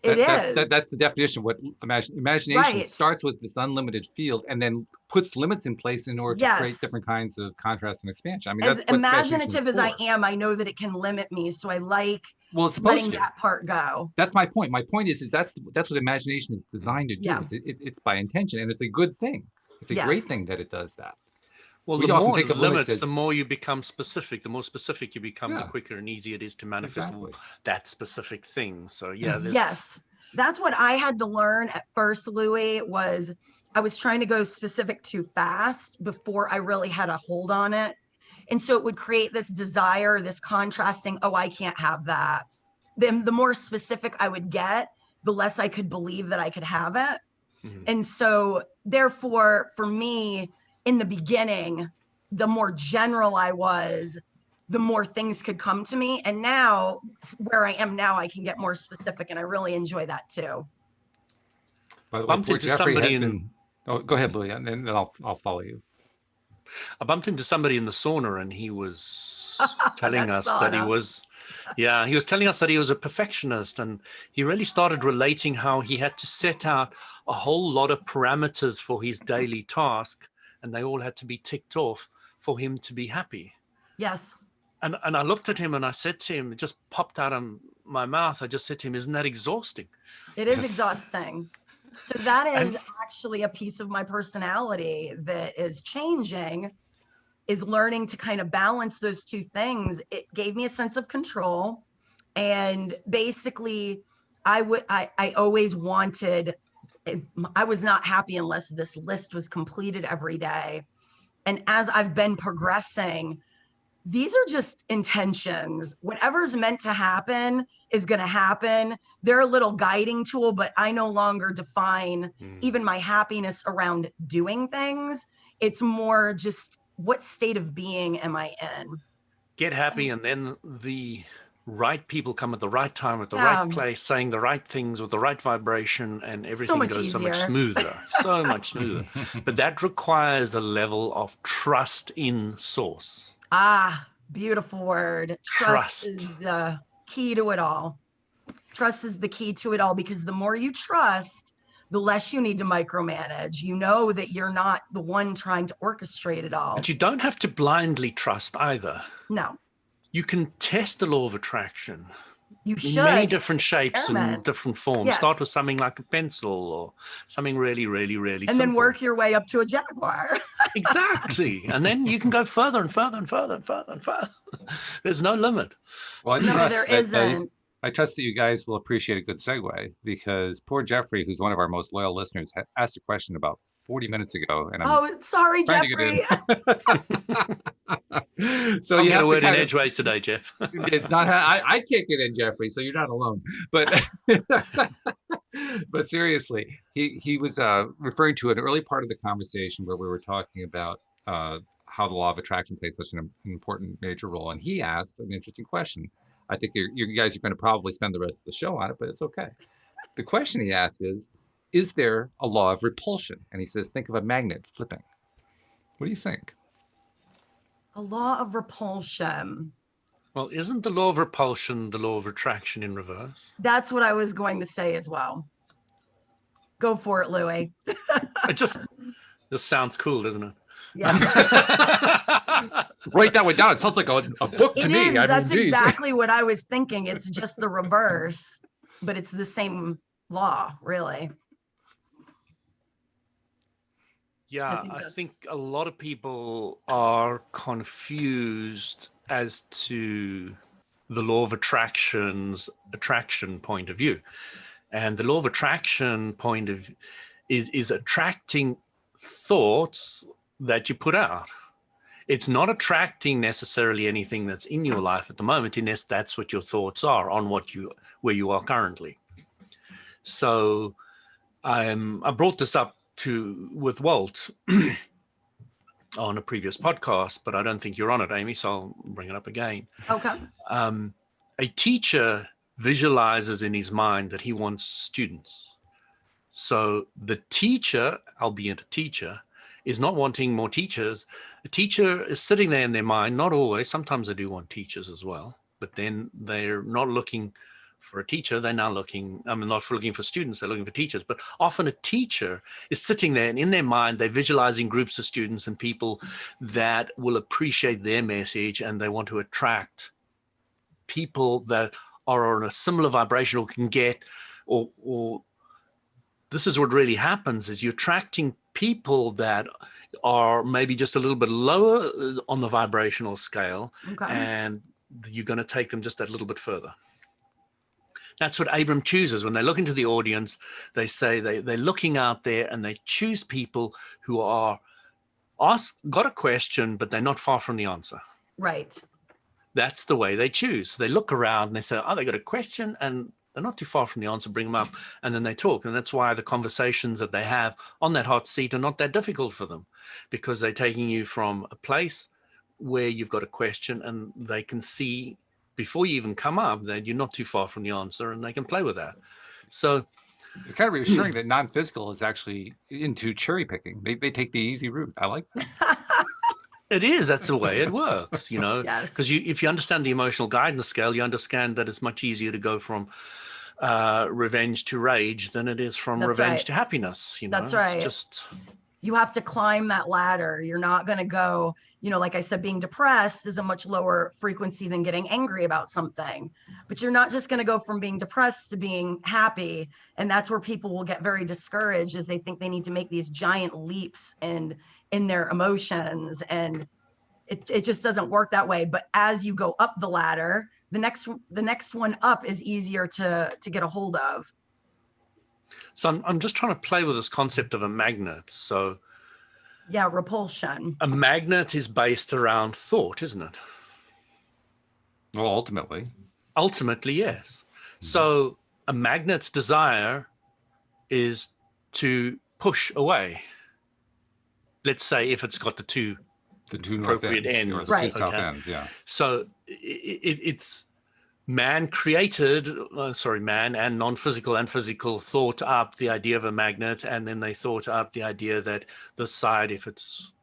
That's the definition of what imagination Right. starts with this unlimited field and then puts limits in place in order to create Yes. different kinds of contrast and expansion. I mean, As that's what imagination imaginative is as I for. am, I know that it can limit me. So I like Well, it's letting supposed to. that part go. That's my point. My point is that's what imagination is designed to do. Yeah. It's by intention, and it's a good thing. It's a great Yes. thing that it does that. Well, We the often more think of limits limits, the as more you become specific. The more specific you become, the Yeah. quicker and easier it is to manifest Exactly. that specific thing. So yeah, Yes. That's what I had to learn at first, Louis, was I was trying to go specific too fast before I really had a hold on it. And so it would create this desire, this contrasting, oh, I can't have that. Then the more specific I would get, the less I could believe that I could have it. Mhm. And so therefore, for me, in the beginning, the more general I was, the more things could come to me. And now where I am now, I can get more specific, and I really enjoy that too. By the way, Bumped poor into Jeffrey somebody has in- been. Oh, go ahead, Louis, and then I'll follow you. I bumped into somebody in the sauna, and he was telling That us that he sauna. was, yeah, he was telling us that he was a perfectionist, and he really started relating how he had to set out a whole lot of parameters for his daily task, and they all had to be ticked off for him to be happy. Yes. And I looked at him and I said to him, it just popped out of my mouth. I just said to him, isn't that exhausting? It is Yes. exhausting. So that is And- actually a piece of my personality that is changing, is learning to kind of balance those two things. It gave me a sense of control. And basically, I always wanted, I was not happy unless this list was completed every day. And as I've been progressing, these are just intentions. Whatever's meant to happen is going to happen. They're a little guiding tool, but I no longer define even my happiness around doing things. It's more just what state of being am I in? Get happy, and then the right people come at the right time, at the Yeah. right place, saying the right things with the right vibration, and everything much goes so much easier. smoother, so much smoother. But that requires a level of trust in source. Ah, beautiful word. Trust. Is the key to it all. Trust is the key to it all, because the more you trust, the less you need to micromanage. You know that you're not the one trying to orchestrate it all. But you don't have to blindly trust either. No, You can test the law of attraction you in should. many different shapes Experiment. and different forms. Yes. Start with something like a pencil or something really, really, really And simple. then work your way up to a jaguar. Exactly. And then you can go further and further and further and further and further. There's no limit. Well, No, there isn't. I trust that you guys will appreciate a good segue, because poor Jeffrey, who's one of our most loyal listeners, asked a question about 40 minutes ago, and I'm Oh, sorry, trying Jeffrey. to get in. So I'll you get have a to word in kind of, edgeways today, Jeff. it's not I can't get in, Jeffrey, so you're not alone. But but seriously, he was referring to an early part of the conversation where we were talking about how the law of attraction plays such an important major role, and he asked an interesting question. I think you guys are going to probably spend the rest of the show on it, but it's okay. The question he asked is there a law of repulsion? And he says, think of a magnet flipping. What do you think? A law of repulsion. Well, isn't the law of repulsion the law of attraction in reverse? That's what I was going to say as well. Go for it, Louis. It just sounds cool, doesn't it? Yeah. Write that one down. It sounds like a book to It me. is. I That's mean, geez. exactly what I was thinking. It's just the reverse, but it's the same law, really. Yeah, I think a lot of people are confused as to the law of attraction's attraction point of view. And the law of attraction point of is attracting thoughts that you put out. It's not attracting necessarily anything that's in your life at the moment, unless that's what your thoughts are on where you are currently. So I brought this up with Walt on a previous podcast, but I don't think you're on it, Amy, so I'll bring it up again. Okay. A teacher visualizes in his mind that he wants students. So the teacher, albeit a teacher, is not wanting more teachers. A teacher is sitting there in their mind, not always, sometimes they do want teachers as well, but then they're not looking for a teacher, they're now looking, not for looking for students, they're looking for teachers. But often a teacher is sitting there and in their mind, they're visualizing groups of students and people that will appreciate their message, and they want to attract people that are on a similar vibration or can get, or this is what really happens, is you're attracting people that are maybe just a little bit lower on the vibrational scale, and you're going to take them just that little bit further. That's what Abram chooses. When they look into the audience, they say they're looking out there and they choose people who are got a question, but they're not far from the answer. Right. That's the way they choose. They look around and they say, oh, they got a question and they're not too far from the answer, bring them up, and then they talk. And that's why the conversations that they have on that hot seat are not that difficult for them, because they're taking you from a place where you've got a question and they can see before you even come up that you're not too far from the answer, and they can play with that. So it's kind of reassuring that non-physical is actually into cherry picking. They take the easy route. I like that. It is. That's the way it works, because Yes. if you understand the emotional guidance scale, you understand that it's much easier to go from revenge to rage than it is from revenge to happiness. That's right. It's just, you have to climb that ladder. You're not going to go, like I said, being depressed is a much lower frequency than getting angry about something, but you're not just going to go from being depressed to being happy. And that's where people will get very discouraged, is they think they need to make these giant leaps in their emotions, and it just doesn't work that way. But as you go up the ladder, the next one up is easier to get a hold of. So I'm just trying to play with this concept of a magnet. So yeah, repulsion. A magnet is based around thought, isn't it? Well, ultimately, yes. So a magnet's desire is to push away. Let's say if it's got the two appropriate ends, right? South ends, yeah. So it's man and non-physical and physical thought up the idea of a magnet, and then they thought up the idea that this side, if it's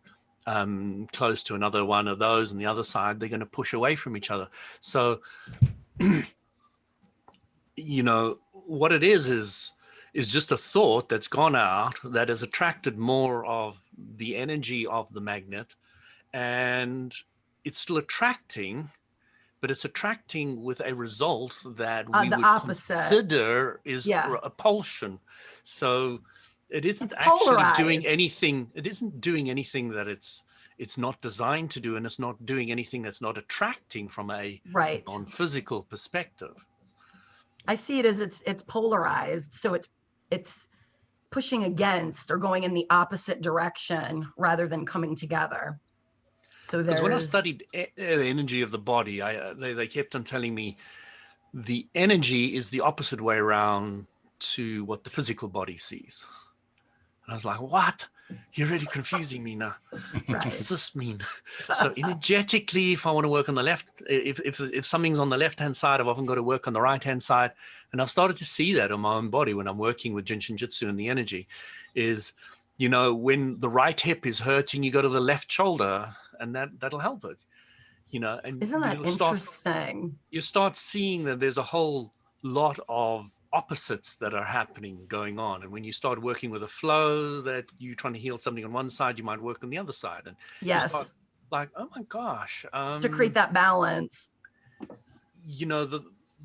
close to another one of those, and the other side, they're going to push away from each other. So, what it is just a thought that's gone out that has attracted more of the energy of the magnet, and it's still attracting, but it's attracting with a result that we would consider is repulsion. So it isn't actually doing anything. It isn't doing anything that it's not designed to do, and it's not doing anything that's not attracting from a non-physical perspective. I see it as it's polarized. So it's pushing against or going in the opposite direction rather than coming together. So there's, when I studied the energy of the body, they kept on telling me the energy is the opposite way around to what the physical body sees. And I was like, what? You're really confusing me now. What does this mean? So energetically, if I want to work on the left, if something's on the left-hand side, I've often got to work on the right-hand side. And I've started to see that on my own body when I'm working with Jinshin Jitsu, and the energy is, when the right hip is hurting, you go to the left shoulder, and that'll help it. And isn't that interesting? You start seeing that there's a whole lot of opposites that are going on, and when you start working with a flow that you're trying to heal something on one side, you might work on the other side, and yes, you start like, oh my gosh, to create that balance.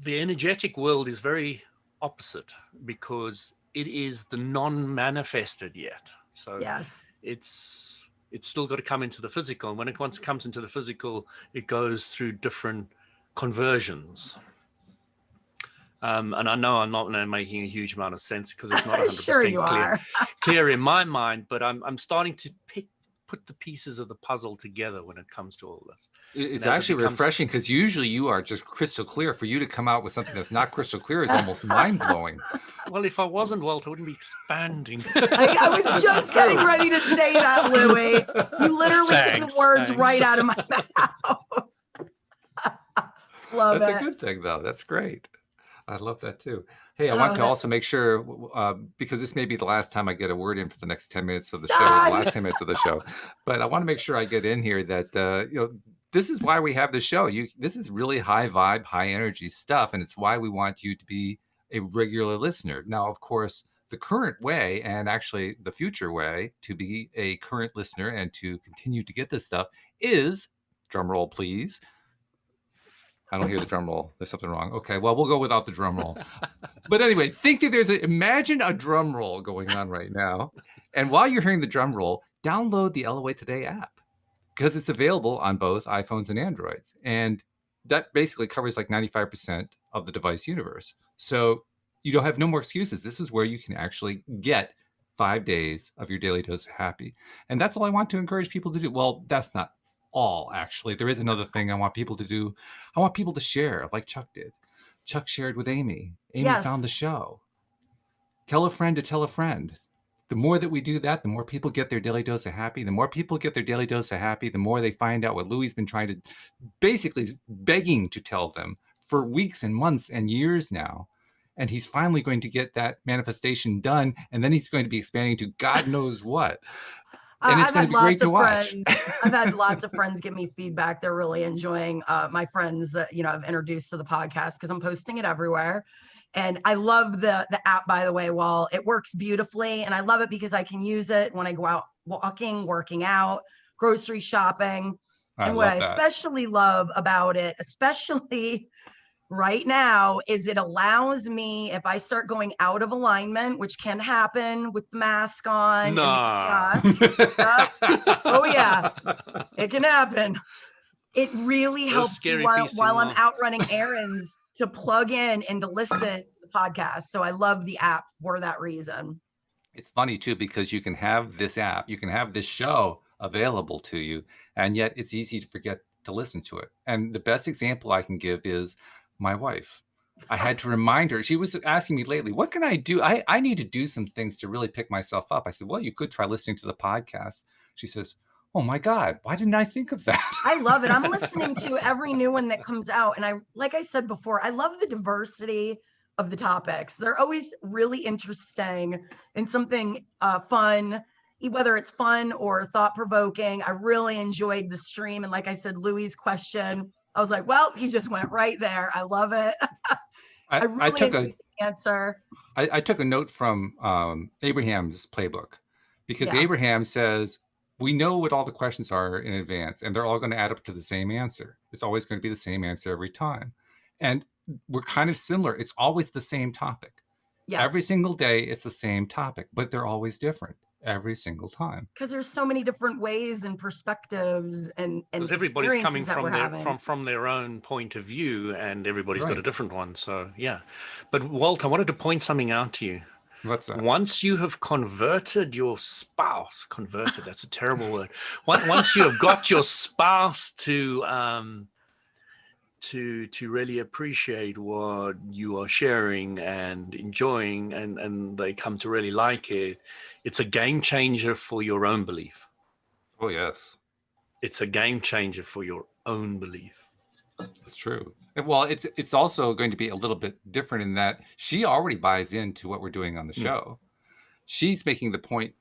The energetic world is very opposite because it is the non-manifested yet. So yes, it's still got to come into the physical, and when it once comes into the physical, it goes through different conversions. And I know I'm not making a huge amount of sense because it's not 100% sure clear in my mind, but I'm starting to put the pieces of the puzzle together when it comes to all this. It's actually refreshing, because usually you are just crystal clear. For you to come out with something that's not crystal clear is almost mind-blowing. Well, if I wasn't, Walt, I wouldn't be expanding. I was just getting ready to say that, Louie. You literally took the words right out of my mouth. Love That's it. a good thing, though. That's great. I love that too. Hey, I want to also make sure, because this may be the last time I get a word in for the next 10 minutes of the show, the last 10 minutes of the show, but I want to make sure I get in here that, this is why we have the show. This is really high vibe, high energy stuff, and it's why we want you to be a regular listener. Now, of course, the current way, and actually the future way to be a current listener and to continue to get this stuff is, drum roll please. I don't hear the drum roll. There's something wrong. Okay, well, we'll go without the drum roll. But anyway, imagine a drum roll going on right now. And while you're hearing the drum roll, download the LOA Today app because it's available on both iPhones and Androids. And that basically covers like 95% of the device universe. So you don't have no more excuses. This is where you can actually get 5 days of your daily dose of happy. And that's all I want to encourage people to do. Well, that's not all, actually. There is another thing I want people to do. I want people to share like Chuck did. Chuck shared with Amy. Amy found the show. Tell a friend to tell a friend. The more that we do that, the more people get their daily dose of happy. The more people get their daily dose of happy, the more they find out what Louie's been trying to, basically begging to tell them for weeks and months and years now. And he's finally going to get that manifestation done. And then he's going to be expanding to God knows what. And it's going to be great to watch. I've had lots of friends give me feedback. They're really enjoying my friends that, I've introduced to the podcast because I'm posting it everywhere. And I love the app, by the way, Walt. It works beautifully. And I love it because I can use it when I go out walking, working out, grocery shopping. And what I especially love about it, especially right now, is it allows me, if I start going out of alignment, which can happen with the mask on. Nah. Oh yeah, it can happen. It really helps me while I'm out running errands to plug in and to listen to the podcast. So I love the app for that reason. It's funny too, because you can have this app, you can have this show available to you, and yet it's easy to forget to listen to it. And the best example I can give is my wife. I had to remind her. She was asking me lately, what can I do? I need to do some things to really pick myself up. I said, well, you could try listening to the podcast. She says, oh my God, why didn't I think of that? I love it. I'm listening to every new one that comes out. And like I said before, I love the diversity of the topics. They're always really interesting and something fun, whether it's fun or thought-provoking. I really enjoyed the stream. And like I said, Louie's question, I was like, well, he just went right there. I love it. I really took the answer. I took a note from Abraham's playbook because Abraham says, we know what all the questions are in advance, and they're all going to add up to the same answer. It's always going to be the same answer every time. And we're kind of similar. It's always the same topic. Yeah. Every single day, it's the same topic, but they're always different every single time. Because there's so many different ways and perspectives and because everybody's coming from their own point of view, and everybody's got a different one. So yeah. But Walt, I wanted to point something out to you. What's that? Once you have converted your spouse, that's a terrible word. Once you have got your spouse to really appreciate what you are sharing and enjoying, and they come to really like it, it's a game changer for your own belief. Oh, yes. It's a game changer for your own belief. It's true. Well, it's also going to be a little bit different in that she already buys into what we're doing on the show. She's making the point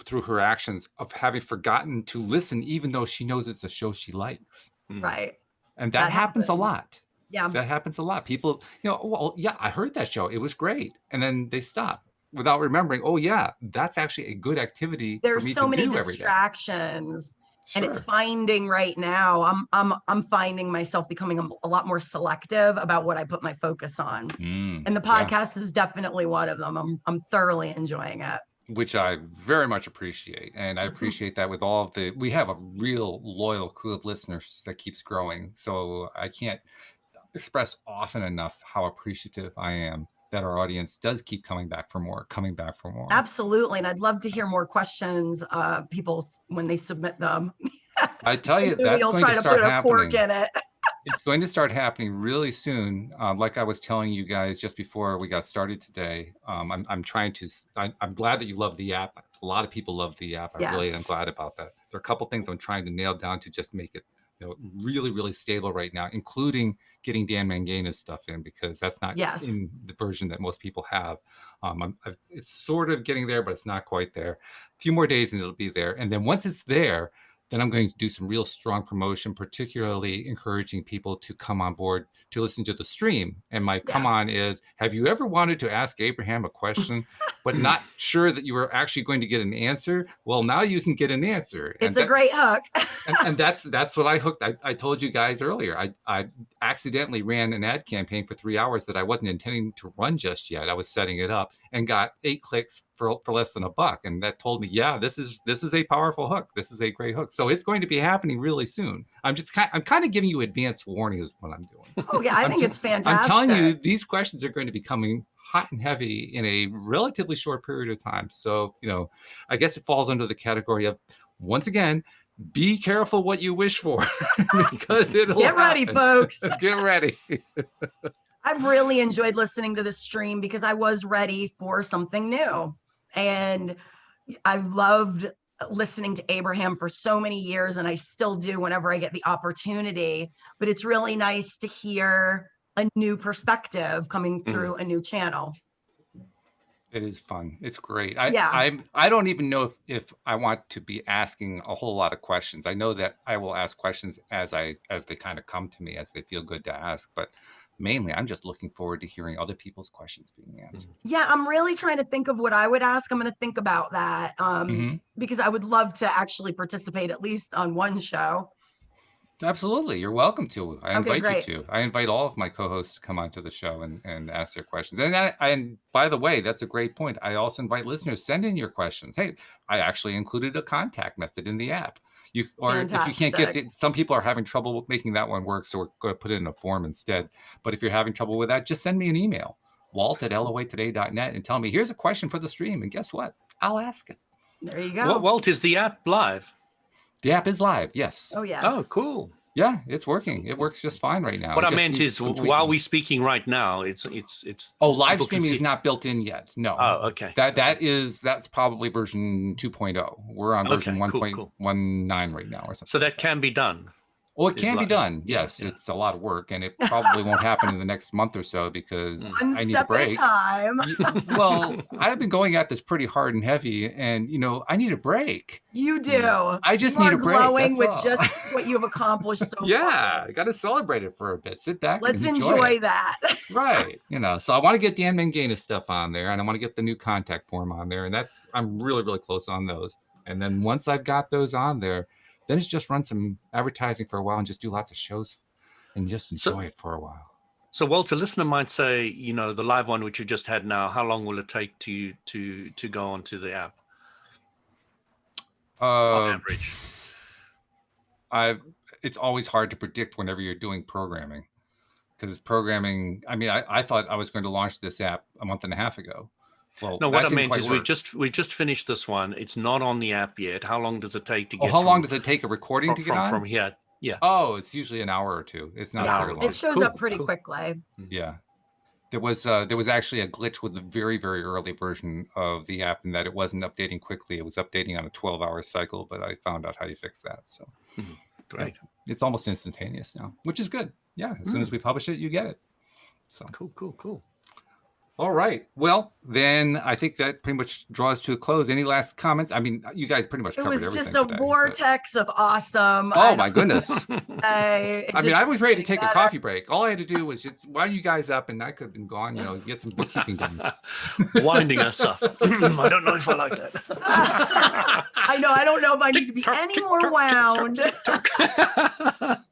through her actions of having forgotten to listen, even though she knows it's a show she likes. Right. And that happens a lot. Yeah. That happens a lot. People, well, yeah, I heard that show. It was great. And then they stop without remembering, oh yeah, that's actually a good activity for me to do every day. There's so many distractions. Sure. And it's finding right now, I'm finding myself becoming a lot more selective about what I put my focus on. And the podcast is definitely one of them. I'm thoroughly enjoying it. Which I very much appreciate. And I appreciate that with all of we have a real loyal crew of listeners that keeps growing. So I can't express often enough how appreciative I am that our audience does keep coming back for more. Absolutely. And I'd love to hear more questions, people, when they submit them. I tell you, that's going to start happening. It's going to start happening really soon. Like I was telling you guys just before we got started today, I'm glad that you love the app. A lot of people love the app. I really am glad about that. There are a couple things I'm trying to nail down to just make it really, really stable right now, including getting Dan Mangana's stuff in, because that's not in the version that most people have. It's sort of getting there, but it's not quite there. A few more days and it'll be there. And then once it's there, then I'm going to do some real strong promotion, particularly encouraging people to come on board to listen to the stream. And my come on is, have you ever wanted to ask Abraham a question, but not sure that you were actually going to get an answer? Well, now you can get an answer. It's a great hook. and that's what I hooked. I told you guys earlier, I accidentally ran an ad campaign for 3 hours that I wasn't intending to run just yet. I was setting it up and got 8 clicks for less than $1. And that told me, yeah, this is a powerful hook. This is a great hook. So it's going to be happening really soon. I'm kind of giving you advance warning is what I'm doing. Oh yeah, I think it's fantastic. I'm telling you, these questions are going to be coming hot and heavy in a relatively short period of time. So, I guess it falls under the category of, once again, be careful what you wish for, because it'll get ready, folks. Get ready. I've really enjoyed listening to this stream because I was ready for something new. And I've loved listening to Abraham for so many years, and I still do whenever I get the opportunity. But it's really nice to hear a new perspective coming through a new channel. It is fun. It's great. I don't even know if I want to be asking a whole lot of questions. I know that I will ask questions as they kind of come to me, as they feel good to ask. But mainly, I'm just looking forward to hearing other people's questions being answered. Yeah, I'm really trying to think of what I would ask. I'm going to think about that because I would love to actually participate at least on one show. Absolutely. You're welcome to. I invite you to. I invite all of my co-hosts to come onto the show and ask their questions. And by the way, that's a great point. I also invite listeners, send in your questions. Hey, I actually included a contact method in the app. If you can't get it, some people are having trouble making that one work, so we're going to put it in a form instead. But if you're having trouble with that, just send me an email, walt@loatoday.net, and tell me, here's a question for the stream. And guess what? I'll ask it. There you go. Walt, is the app live? The app is live, yes. Oh, yes. Oh, cool. Yeah, it's working. It works just fine right now. What I meant is, while we're speaking right now, it's. Oh, live streaming is not built in yet. No. Oh, okay. That's probably version 2.0. We're on version 1.19 right now or something. So that can be done. Well, it can be done. Yes, yeah. It's a lot of work, and it probably won't happen in the next month or so because I need a break. Time. Well, I've been going at this pretty hard and heavy, and I need a break. You do. I just need a break. Glowing with just what you've accomplished so far. Yeah, I got to celebrate it for a bit. Sit back. Let's and enjoy that. Right. So I want to get Dan Manganis stuff on there, and I want to get the new contact form on there, and I'm really, really close on those. And then once I've got those on there, then it's just run some advertising for a while and just do lots of shows and just enjoy it for a while. So, Walt, a listener might say, the live one which you just had now, how long will it take to go onto the app? On average. It's always hard to predict whenever you're doing programming, because programming. I mean, I thought I was going to launch this app a month and a half ago. Well, no, what I meant is we just finished this one. It's not on the app yet. How long does it take to get? How long does it take a recording to get on? From here? Yeah. Oh, it's usually an hour or two. It's not very long. It shows up pretty quickly. Yeah. There was actually a glitch with the very, very early version of the app in that it wasn't updating quickly. It was updating on a 12-hour cycle, but I found out how you fix that. So great. Yeah, it's almost instantaneous now, which is good. Yeah. As soon as we publish it, you get it. So cool. All right. Well, then I think that pretty much draws to a close. Any last comments? I mean, you guys pretty much covered everything. It was just a vortex of awesome. Oh, my goodness. I was ready to take a coffee break. All I had to do was just wind you guys up, and I could have been gone, get some bookkeeping done. Winding us up. I don't know if I like that. I know. I don't know if I need to be any more wound.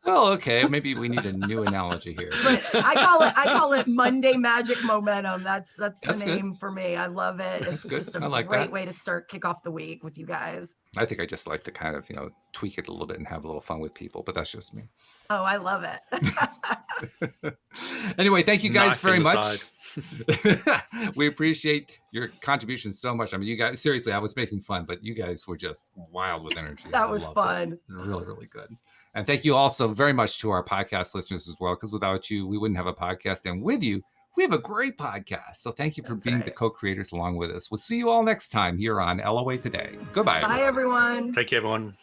Well, okay. Maybe we need a new analogy here. But I call it Monday Magic Momentum. That's the name for me. I love it. It's good. Just a great way to kick off the week with you guys. I think I just like to kind of, tweak it a little bit and have a little fun with people, but that's just me. Oh, I love it. Anyway, thank you guys very much. We appreciate your contributions so much. I mean, you guys, seriously, I was making fun, but you guys were just wild with energy. That was fun. Really, really good. And thank you also very much to our podcast listeners as well, because without you, we wouldn't have a podcast. And with you, we have a great podcast. So thank you for being the co-creators along with us. We'll see you all next time here on LOA Today. Goodbye. Bye, everyone. Take care, everyone.